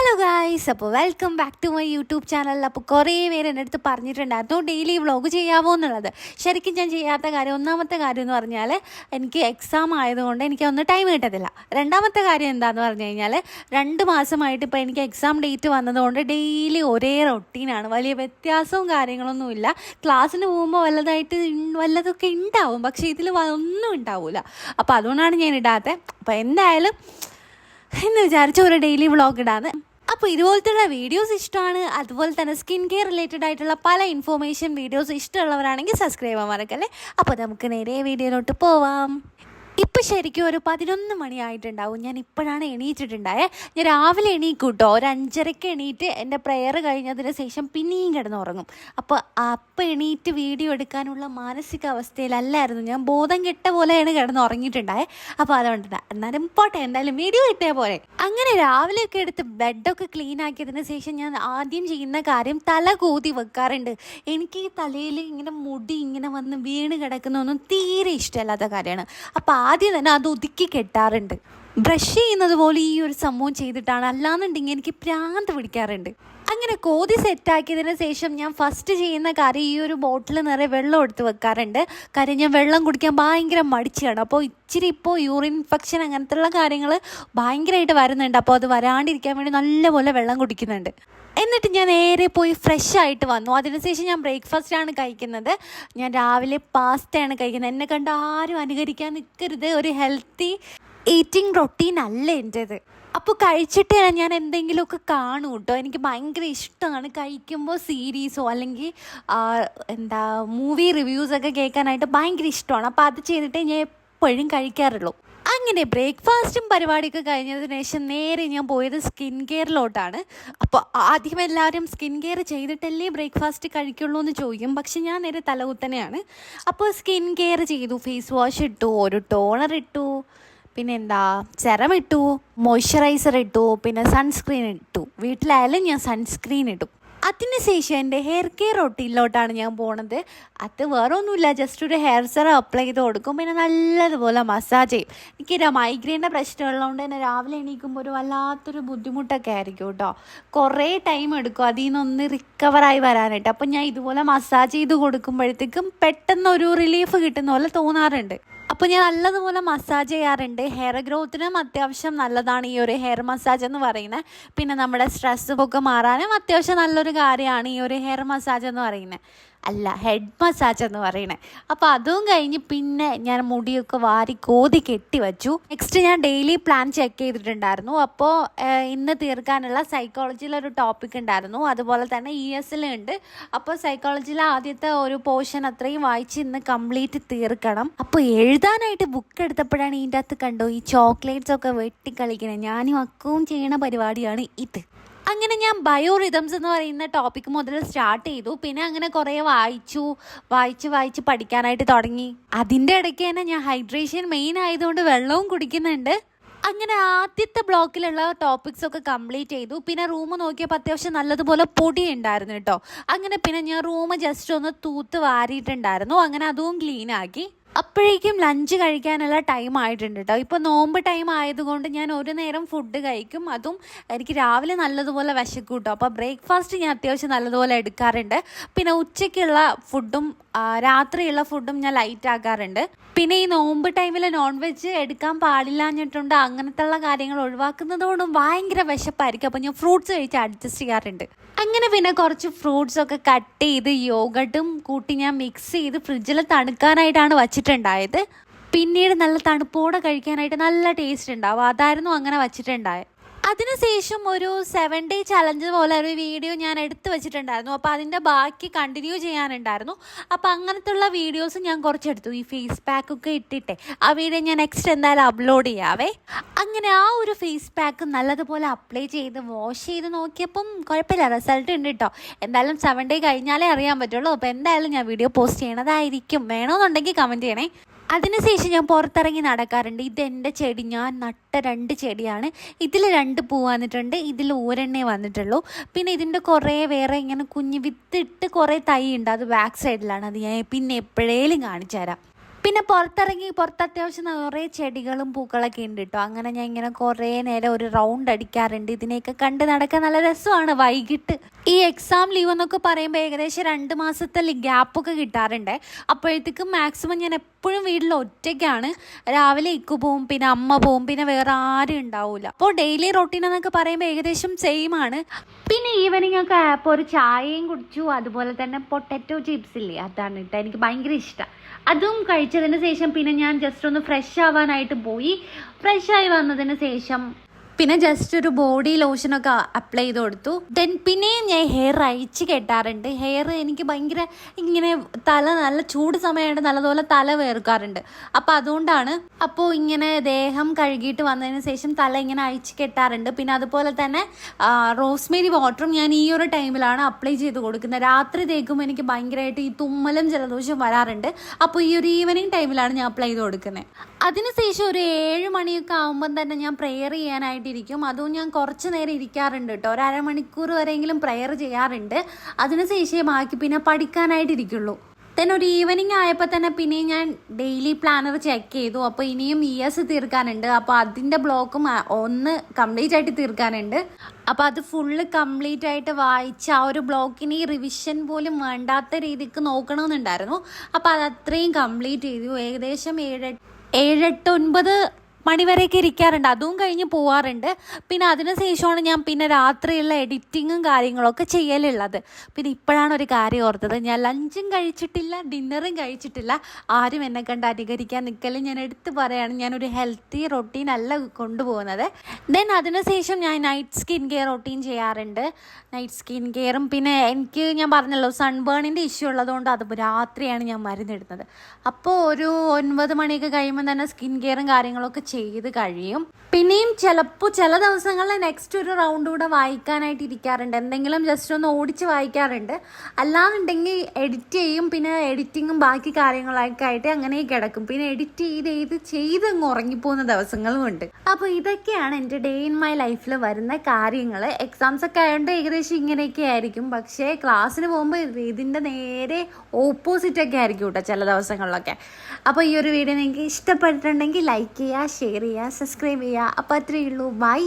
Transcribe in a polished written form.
Hello guys, അപ്പോൾ welcome back to my YouTube channel. അപ്പോൾ കുറേ പേര് എൻ്റെ അടുത്ത് പറഞ്ഞിട്ടുണ്ടായിരുന്നു ഡെയിലി വ്ളോഗ് ചെയ്യാമോ എന്നുള്ളത്. ശരിക്കും ഞാൻ ചെയ്യാത്ത കാര്യം, ഒന്നാമത്തെ കാര്യം എന്ന് പറഞ്ഞാൽ എനിക്ക് എക്സാം ആയതുകൊണ്ട് എനിക്കൊന്നും ടൈം കിട്ടത്തില്ല. രണ്ടാമത്തെ കാര്യം എന്താണെന്ന് പറഞ്ഞു കഴിഞ്ഞാൽ 2 മാസമായിട്ട് ഇപ്പോൾ എനിക്ക് എക്സാം ഡേറ്റ് വന്നതുകൊണ്ട് ഡെയിലി ഒരേ റൊട്ടീനാണ്, വലിയ വ്യത്യാസവും കാര്യങ്ങളൊന്നുമില്ല. ക്ലാസ്സിന് പോകുമ്പോൾ വല്ലതൊക്കെ ഉണ്ടാവും, പക്ഷേ ഇതിൽ ഒന്നും ഉണ്ടാവില്ല. അപ്പോൾ അതുകൊണ്ടാണ് ഞാൻ ഇടാത്തത്. അപ്പോൾ എന്തായാലും എന്ന് വിചാരിച്ച ഒരു ഡെയിലി വ്ളോഗ് ഇടാന്ന്. അപ്പോൾ ഇതുപോലത്തുള്ള വീഡിയോസ് ഇഷ്ടമാണ്, അതുപോലെ തന്നെ സ്കിൻ കെയർ റിലേറ്റഡ് ആയിട്ടുള്ള പല ഇൻഫോർമേഷൻ വീഡിയോസ് ഇഷ്ടമുള്ളവരാണെങ്കിൽ സബ്സ്ക്രൈബ് ചെയ്യാൻ മറക്കല്ലേ. അപ്പോൾ നമുക്ക് നേരെ വീഡിയോയിലോട്ട് പോവാം. ഇപ്പം ശരിക്കും ഒരു 11 മണിയായിട്ടുണ്ടാവും. ഞാൻ ഇപ്പോഴാണ് എണീറ്റിട്ടുണ്ടായേ. ഞാൻ രാവിലെ എണീക്കും കേട്ടോ, ഒരു 5:30 എണീറ്റ് എൻ്റെ പ്രെയർ കഴിഞ്ഞതിന് ശേഷം പിന്നെയും കിടന്നുറങ്ങും. അപ്പോൾ എണീറ്റ് വീഡിയോ എടുക്കാനുള്ള മാനസികാവസ്ഥയിലല്ലായിരുന്നു ഞാൻ, ബോധം കെട്ട പോലെയാണ് കിടന്നുറങ്ങിയിട്ടുണ്ടായേ. അപ്പോൾ അതുകൊണ്ട് എന്നാലും പോട്ടെ, എന്തായാലും വീഡിയോ കിട്ടിയാൽ പോലെ. അങ്ങനെ രാവിലെയൊക്കെ എടുത്ത് ബെഡൊക്കെ ക്ലീൻ ആക്കിയതിന് ശേഷം ഞാൻ ആദ്യം ചെയ്യുന്ന കാര്യം തല കൂതി വെക്കാറുണ്ട്. എനിക്ക് ഈ തലയിൽ ഇങ്ങനെ മുടി ഇങ്ങനെ വന്ന് വീണ് കിടക്കുന്നതൊന്നും തീരെ ഇഷ്ടമല്ലാത്ത കാര്യമാണ്. അപ്പോൾ ആദ്യം തന്നെ അത് ഒതുക്കി കെട്ടാറുണ്ട്. ബ്രഷ് ചെയ്യുന്നത് പോലെ ഈ ഒരു സംഭവം ചെയ്തിട്ടാണ്, അല്ലാന്നുണ്ടെങ്കിൽ എനിക്ക് ഭ്രാന്ത് പിടിക്കാറുണ്ട്. അങ്ങനെ കോതി സെറ്റാക്കിയതിന് ശേഷം ഞാൻ ഫസ്റ്റ് ചെയ്യുന്ന കാര്യം ഈ ഒരു ബോട്ടിൽ നിറയെ വെള്ളം എടുത്ത് വെക്കാറുണ്ട്. കാര്യം ഞാൻ വെള്ളം കുടിക്കാൻ ഭയങ്കര മടിച്ചാണ്. അപ്പോൾ ഇച്ചിരി ഇപ്പോൾ യൂറിൻ ഇൻഫെക്ഷൻ അങ്ങനത്തെയുള്ള കാര്യങ്ങൾ ഭയങ്കരമായിട്ട് വരുന്നുണ്ട്. അപ്പോൾ അത് വരാണ്ടിരിക്കാൻ വേണ്ടി നല്ലപോലെ വെള്ളം കുടിക്കുന്നുണ്ട്. എന്നിട്ട് ഞാൻ നേരെ പോയി ഫ്രഷ് ആയിട്ട് വന്നു. അതിനുശേഷം ഞാൻ ബ്രേക്ക്ഫാസ്റ്റാണ് കഴിക്കുന്നത്. ഞാൻ രാവിലെ പാസ്തയാണ് കഴിക്കുന്നത്. എന്നെ കണ്ട് ആരും അനുകരിക്കാൻ നിൽക്കരുത്, ഒരു ഹെൽത്തി ഈറ്റിംഗ് റൊട്ടീൻ അല്ല എൻ്റേത്. അപ്പോൾ കഴിച്ചിട്ട് ഞാൻ എന്തെങ്കിലുമൊക്കെ കാണും കേട്ടോ. എനിക്ക് ഭയങ്കര ഇഷ്ടമാണ് കഴിക്കുമ്പോൾ സീരീസോ അല്ലെങ്കിൽ മൂവി റിവ്യൂസൊക്കെ കേൾക്കാനായിട്ട് ഭയങ്കര ഇഷ്ടമാണ്. അപ്പോൾ അത് ചെയ്തിട്ടേ ഞാൻ എപ്പോഴും കഴിക്കാറുള്ളൂ. അങ്ങനെ ബ്രേക്ക്ഫാസ്റ്റും പരിപാടിയൊക്കെ കഴിഞ്ഞതിന് ശേഷം നേരെ ഞാൻ പോയത് സ്കിൻ കെയറിലോട്ടാണ്. അപ്പോൾ ആദ്യം എല്ലാവരും സ്കിൻ കെയർ ചെയ്തിട്ടല്ലേ ബ്രേക്ക്ഫാസ്റ്റ് കഴിക്കുള്ളൂ എന്ന് ചോദിക്കും, പക്ഷെ ഞാൻ നേരെ തലകുത്തനെയാണ്. അപ്പോൾ സ്കിൻ കെയർ ചെയ്തു, ഫേസ് വാഷ് ഇട്ടു, ഒരു ടോണർ ഇട്ടു, പിന്നെ സെറം ഇട്ടു, മോയ്സ്ചറൈസർ ഇട്ടു, പിന്നെ സൺസ്ക്രീൻ ഇട്ടു. വീട്ടിലായാലും ഞാൻ സൺസ്ക്രീൻ ഇട്ടു. അതിനുശേഷം എൻ്റെ ഹെയർ കെയർ റൊട്ടീനിലോട്ടാണ് ഞാൻ പോണത്. അത് വേറെ ഒന്നുമില്ല, ജസ്റ്റ് ഒരു ഹെയർ സെറം അപ്ലൈ ചെയ്ത് കൊടുക്കും, പിന്നെ നല്ലതുപോലെ മസാജ് ചെയ്യും. എനിക്ക് മൈഗ്രെയിൻ്റെ പ്രശ്നമുള്ളതുകൊണ്ട് തന്നെ രാവിലെ എണീക്കുമ്പോൾ ഒരു വല്ലാത്തൊരു ബുദ്ധിമുട്ടൊക്കെ ആയിരിക്കും കേട്ടോ. കുറേ ടൈം എടുക്കും അതിൽ നിന്നൊന്ന് റിക്കവറായി വരാനായിട്ട്. അപ്പം ഞാൻ ഇതുപോലെ മസാജ് ചെയ്ത് കൊടുക്കുമ്പോഴത്തേക്കും പെട്ടെന്നൊരു റിലീഫ് കിട്ടുന്ന പോലെ തോന്നാറുണ്ട്. അപ്പോൾ ഞാൻ നല്ലതുപോലെ മസാജ് ചെയ്യാറുണ്ട്. ഹെയർ ഗ്രോത്തിനും അത്യാവശ്യം നല്ലതാണ് ഈ ഒരു ഹെയർ മസാജ് എന്ന് പറയുന്നത്. പിന്നെ നമ്മുടെ സ്ട്രെസ്സൊക്കെ മാറാനും അത്യാവശ്യം നല്ലൊരു കാര്യമാണ് ഈ ഒരു ഹെയർ മസാജ് എന്ന് പറയുന്നത്, അല്ല ഹെഡ് മസാജ് എന്ന് പറയുന്നത്. അപ്പോൾ അതും കഴിഞ്ഞ് പിന്നെ ഞാൻ മുടിയൊക്കെ വാരി കോതി കെട്ടി വച്ചു. നെക്സ്റ്റ് ഞാൻ ഡെയിലി പ്ലാൻ ചെക്ക് ചെയ്തിട്ടുണ്ടായിരുന്നു. അപ്പോൾ ഇന്ന് തീർക്കാനുള്ള സൈക്കോളജിയിലൊരു ടോപ്പിക് ഉണ്ടായിരുന്നു, അതുപോലെ തന്നെ ESL-ഉണ്ട്. അപ്പോൾ സൈക്കോളജിയിലെ ആദ്യത്തെ ഒരു പോർഷൻ അത്രയും വായിച്ച് ഇന്ന് കംപ്ലീറ്റ് തീർക്കണം. അപ്പോൾ എഴുതാനായിട്ട് ബുക്ക് എടുത്തപ്പോഴാണ് ഇതിൻ്റെ അകത്ത് കണ്ടോ ഈ ചോക്ലേറ്റ്സ് ഒക്കെ വെട്ടിക്കളിക്കണേ. ഞാനും അക്കവും ചെയ്യണ പരിപാടിയാണ് ഇത്. അങ്ങനെ ഞാൻ ബയോ റിതംസ് എന്ന് പറയുന്ന ടോപ്പിക്ക് മുതൽ സ്റ്റാർട്ട് ചെയ്തു. പിന്നെ അങ്ങനെ കുറേ വായിച്ച് പഠിക്കാനായിട്ട് തുടങ്ങി. അതിൻ്റെ ഇടയ്ക്ക് തന്നെ ഞാൻ ഹൈഡ്രേഷൻ മെയിൻ ആയതുകൊണ്ട് വെള്ളവും കുടിക്കുന്നുണ്ട്. അങ്ങനെ ആദ്യത്തെ ബ്ലോക്കിലുള്ള ടോപ്പിക്സൊക്കെ കംപ്ലീറ്റ് ചെയ്തു. പിന്നെ റൂം നോക്കിയപ്പോൾ അത്യാവശ്യം നല്ലതുപോലെ പൊടി ഉണ്ടായിരുന്നു കേട്ടോ. അങ്ങനെ പിന്നെ ഞാൻ റൂം ജസ്റ്റ് ഒന്ന് തൂത്ത് വാരിയിട്ടുണ്ടായിരുന്നു. അങ്ങനെ അതും ക്ലീൻ ആക്കി. അപ്പോഴേക്കും ലഞ്ച് കഴിക്കാനുള്ള ടൈം ആയിട്ടുണ്ട് കേട്ടോ. ഇപ്പോൾ നോമ്പ് ടൈം ആയതുകൊണ്ട് ഞാൻ ഒരു നേരം ഫുഡ് കഴിക്കും, അതും എനിക്ക് രാവിലെ നല്ലതുപോലെ വിശക്കും കേട്ടോ. അപ്പോൾ ബ്രേക്ക്ഫാസ്റ്റ് ഞാൻ അത്യാവശ്യം നല്ലതുപോലെ എടുക്കാറുണ്ട്. പിന്നെ ഉച്ചയ്ക്കുള്ള ഫുഡും രാത്രിയുള്ള ഫുഡും ഞാൻ ലൈറ്റ് ആക്കാറുണ്ട്. പിന്നെ ഈ നോമ്പ് ടൈമിൽ നോൺ വെജ് എടുക്കാൻ പാടില്ലാഞ്ഞിട്ടുണ്ട്, അങ്ങനത്തെ കാര്യങ്ങൾ ഒഴിവാക്കുന്നത് കൊണ്ടും ഭയങ്കര വിശപ്പായിരിക്കും. അപ്പോൾ ഞാൻ ഫ്രൂട്ട്സ് കഴിച്ച് അഡ്ജസ്റ്റ് ചെയ്യാറുണ്ട്. അങ്ങനെ പിന്നെ കുറച്ച് ഫ്രൂട്ട്സൊക്കെ കട്ട് ചെയ്ത് യോഗട്ടും കൂട്ടി ഞാൻ മിക്സ് ചെയ്ത് ഫ്രിഡ്ജിൽ തണുക്കാനായിട്ടാണ് വച്ചിട്ടുണ്ടായത്. പിന്നീട് നല്ല തണുപ്പോടെ കഴിക്കാനായിട്ട് നല്ല ടേസ്റ്റ് ഉണ്ടാവും, അതായിരുന്നു അങ്ങനെ വച്ചിട്ടുണ്ടായത്. അതിനുശേഷം ഒരു 7 ഡേ ചലഞ്ച് പോലെ ഒരു വീഡിയോ ഞാൻ എടുത്ത് വെച്ചിട്ടുണ്ടായിരുന്നു. അപ്പോൾ അതിൻ്റെ ബാക്കി കണ്ടിന്യൂ ചെയ്യാനുണ്ടായിരുന്നു. അപ്പോൾ അങ്ങനത്തുള്ള വീഡിയോസ് ഞാൻ കുറച്ചെടുത്തു, ഈ ഫേസ് പാക്കൊക്കെ ഇട്ടിട്ടെ. ആ വീഡിയോ ഞാൻ നെക്സ്റ്റ് എന്തായാലും അപ്ലോഡ് ചെയ്യാവേ. അങ്ങനെ ആ ഒരു ഫേസ് പാക്ക് നല്ലതുപോലെ അപ്ലൈ ചെയ്ത് വാഷ് ചെയ്ത് നോക്കിയപ്പം കുഴപ്പമില്ല, റിസൾട്ട് ഉണ്ട് കേട്ടോ. എന്തായാലും 7 ഡേ കഴിഞ്ഞാലേ അറിയാൻ പറ്റുള്ളൂ. അപ്പോൾ എന്തായാലും ഞാൻ വീഡിയോ പോസ്റ്റ് ചെയ്യണതായിരിക്കും, വേണമെന്നുണ്ടെങ്കിൽ കമൻറ്റ് ചെയ്യണേ. അതിനുശേഷം ഞാൻ പുറത്തിറങ്ങി നടക്കാറുണ്ട്. ഇതെൻ്റെ ചെടി, ഞാൻ നട്ട 2 ചെടിയാണ്. ഇതിൽ 2 പൂ വന്നിട്ടുണ്ട്, ഇതിൽ ഒരെണ്ണേ വന്നിട്ടുള്ളൂ. പിന്നെ ഇതിൻ്റെ കുറേ വേറെ ഇങ്ങനെ കുഞ്ഞ് വിത്തിട്ട് കുറേ തൈ ഉണ്ട്, അത് ബാക്ക് സൈഡിലാണ്. അത് ഞാൻ പിന്നെ എപ്പോഴേലും കാണിച്ചു തരാം. പിന്നെ പുറത്ത് അത്യാവശ്യം കുറേ ചെടികളും പൂക്കളൊക്കെ ഉണ്ട് കേട്ടോ. അങ്ങനെ ഞാൻ ഇങ്ങനെ കുറേ നേരം ഒരു റൗണ്ട് അടിക്കാറുണ്ട്. ഇതിനെയൊക്കെ കണ്ട് നടക്കാൻ നല്ല രസമാണ് വൈകിട്ട്. ഈ എക്സാം ലീവ് എന്നൊക്കെ പറയുമ്പോൾ ഏകദേശം 2 മാസത്തെ ഗ്യാപ്പൊക്കെ കിട്ടാറുണ്ട്. അപ്പോഴത്തേക്കും മാക്സിമം ഞാൻ എപ്പോഴും വീട്ടിൽ ഒറ്റയ്ക്കാണ്. രാവിലെ ഇക്കു പോവും, പിന്നെ അമ്മ പോവും, പിന്നെ വേറെ ആരും ഉണ്ടാവില്ല. അപ്പോൾ ഡെയിലി റൊട്ടീൻ എന്നൊക്കെ പറയുമ്പോൾ ഏകദേശം സെയിം ആണ്. പിന്നെ ഈവനിങ് ഒക്കെ ആയപ്പോൾ ഒരു ചായയും കുടിച്ചു. അതുപോലെ തന്നെ പൊട്ടറ്റോ ചിപ്സ് ഇല്ലേ, അതാണ് കേട്ടോ എനിക്ക് ഭയങ്കര ഇഷ്ടം. അതും കഴിച്ചതിന് ശേഷം പിന്നെ ഞാൻ ജസ്റ്റ് ഒന്ന് ഫ്രഷ് ആവാനായിട്ട് പോയി. ഫ്രഷായി വന്നതിന് ശേഷം പിന്നെ ജസ്റ്റ് ഒരു ബോഡി ലോഷനൊക്കെ അപ്ലൈ ചെയ്ത് കൊടുത്തു. പിന്നെയും ഞാൻ ഹെയർ അയച്ച് കെട്ടാറുണ്ട്. ഹെയർ എനിക്ക് ഭയങ്കര ഇങ്ങനെ നല്ല ചൂട് സമയമായിട്ട് നല്ലതുപോലെ തല വേർക്കാറുണ്ട്. അപ്പോൾ അതുകൊണ്ടാണ് ഇങ്ങനെ ദേഹം കഴുകിയിട്ട് വന്നതിന് ശേഷം തല ഇങ്ങനെ അയച്ച് കെട്ടാറുണ്ട്. പിന്നെ അതുപോലെ തന്നെ റോസ്മേരി വാട്ടറും ഞാൻ ഈ ഒരു ടൈമിലാണ് അപ്ലൈ ചെയ്ത് കൊടുക്കുന്നത്. രാത്രി തേക്കുമ്പോൾ എനിക്ക് ഭയങ്കരമായിട്ട് ഈ തുമ്മലും ജലദോഷവും വരാറുണ്ട്. അപ്പോൾ ഈ ഒരു ഈവനിങ് ടൈമിലാണ് ഞാൻ അപ്ലൈ ചെയ്ത് കൊടുക്കുന്നത്. അതിനുശേഷം ഒരു 7 മണിയൊക്കെ ആകുമ്പം തന്നെ ഞാൻ പ്രെയർ ചെയ്യാനായിട്ടിരിക്കും. അതും ഞാൻ കുറച്ച് നേരം ഇരിക്കാറുണ്ട് കേട്ടോ. ഒരു അരമണിക്കൂർ വരെയെങ്കിലും പ്രെയർ ചെയ്യാറുണ്ട്. അതിനുശേഷം ബാക്കി പിന്നെ പഠിക്കാനായിട്ടിരിക്കുള്ളൂ. ഒരു ഈവനിങ് ആയപ്പോൾ തന്നെ പിന്നെ ഞാൻ ഡെയിലി പ്ലാനർ ചെക്ക് ചെയ്തു. അപ്പോൾ ഇനിയും ES തീർക്കാനുണ്ട്. അപ്പോൾ അതിൻ്റെ ബ്ലോക്കും ഒന്ന് കംപ്ലീറ്റ് ആയിട്ട് തീർക്കാനുണ്ട്. അപ്പോൾ അത് ഫുള്ള് കംപ്ലീറ്റ് ആയിട്ട് വായിച്ച് ആ ഒരു ബ്ലോക്കിന് ഈ റിവിഷൻ പോലും വേണ്ടാത്ത രീതിക്ക് നോക്കണമെന്നുണ്ടായിരുന്നു. അപ്പോൾ അത് അത്രയും കംപ്ലീറ്റ് ചെയ്തു. ഏകദേശം 7, 8, 9 മണിവരെയൊക്കെ ഇരിക്കാറുണ്ട്. അതും കഴിഞ്ഞ് പോവാറുണ്ട്. പിന്നെ അതിന് ശേഷമാണ് ഞാൻ പിന്നെ രാത്രിയുള്ള എഡിറ്റിങ്ങും കാര്യങ്ങളൊക്കെ ചെയ്യലുള്ളത്. പിന്നെ ഇപ്പോഴാണ് ഒരു കാര്യം ഓർത്തത്, ഞാൻ ലഞ്ചും കഴിച്ചിട്ടില്ല, ഡിന്നറും കഴിച്ചിട്ടില്ല. ആരും എന്നെ കണ്ട് അനുകരിക്കാൻ നിൽക്കലും. ഞാൻ എടുത്ത് പറയുകയാണ്, ഞാനൊരു ഹെൽത്തി റൊട്ടീൻ അല്ല കൊണ്ടുപോകുന്നത്. അതിനുശേഷം ഞാൻ നൈറ്റ് സ്കിൻ കെയർ റൊട്ടീൻ ചെയ്യാറുണ്ട്. നൈറ്റ് സ്കിൻ കെയറും പിന്നെ ഞാൻ പറഞ്ഞല്ലോ സൺബേണിൻ്റെ ഇഷ്യൂ ഉള്ളതുകൊണ്ട് അത് രാത്രിയാണ് ഞാൻ മരുന്നിടുന്നത്. അപ്പോൾ ഒരു 9 മണിയൊക്കെ കഴിയുമ്പോൾ തന്നെ സ്കിൻ കെയറും കാര്യങ്ങളൊക്കെ ചെയ്ത് കഴിയും. പിന്നെയും ചില ദിവസങ്ങളിൽ നെക്സ്റ്റ് ഒരു റൗണ്ട് കൂടെ വായിക്കാനായിട്ട് ഇരിക്കാറുണ്ട്. എന്തെങ്കിലും ജസ്റ്റ് ഒന്ന് ഓടിച്ച് വായിക്കാറുണ്ട്. അല്ലാന്നുണ്ടെങ്കിൽ എഡിറ്റ് ചെയ്യും. പിന്നെ എഡിറ്റിങ്ങും ബാക്കി കാര്യങ്ങളൊക്കെ ആയിട്ട് അങ്ങനെ കിടക്കും. പിന്നെ എഡിറ്റ് ചെയ്ത് അങ്ങ് ഉറങ്ങിപ്പോകുന്ന ദിവസങ്ങളും ഉണ്ട്. അപ്പോൾ ഇതൊക്കെയാണ് എൻ്റെ ഡേ ഇൻ മൈ ലൈഫിൽ വരുന്ന കാര്യങ്ങൾ. എക്സാംസ് ഒക്കെ ആയതുകൊണ്ട് ഏകദേശം ഇങ്ങനെയൊക്കെ ആയിരിക്കും. പക്ഷേ ക്ലാസ്സിന് പോകുമ്പോൾ ഇതിൻ്റെ നേരെ ഓപ്പോസിറ്റൊക്കെ ആയിരിക്കും കേട്ടോ ചില ദിവസങ്ങളിലൊക്കെ. അപ്പോൾ ഈ ഒരു വീഡിയോ നിങ്ങൾക്ക് ഇഷ്ടപ്പെട്ടിട്ടുണ്ടെങ്കിൽ ലൈക്ക് ചെയ്യുക, ഷെയർ ചെയ്യുക, സബ്സ്ക്രൈബ് ചെയ്യുക. അപ്പോൾ അത്രയേ ഉള്ളൂ. ബൈ.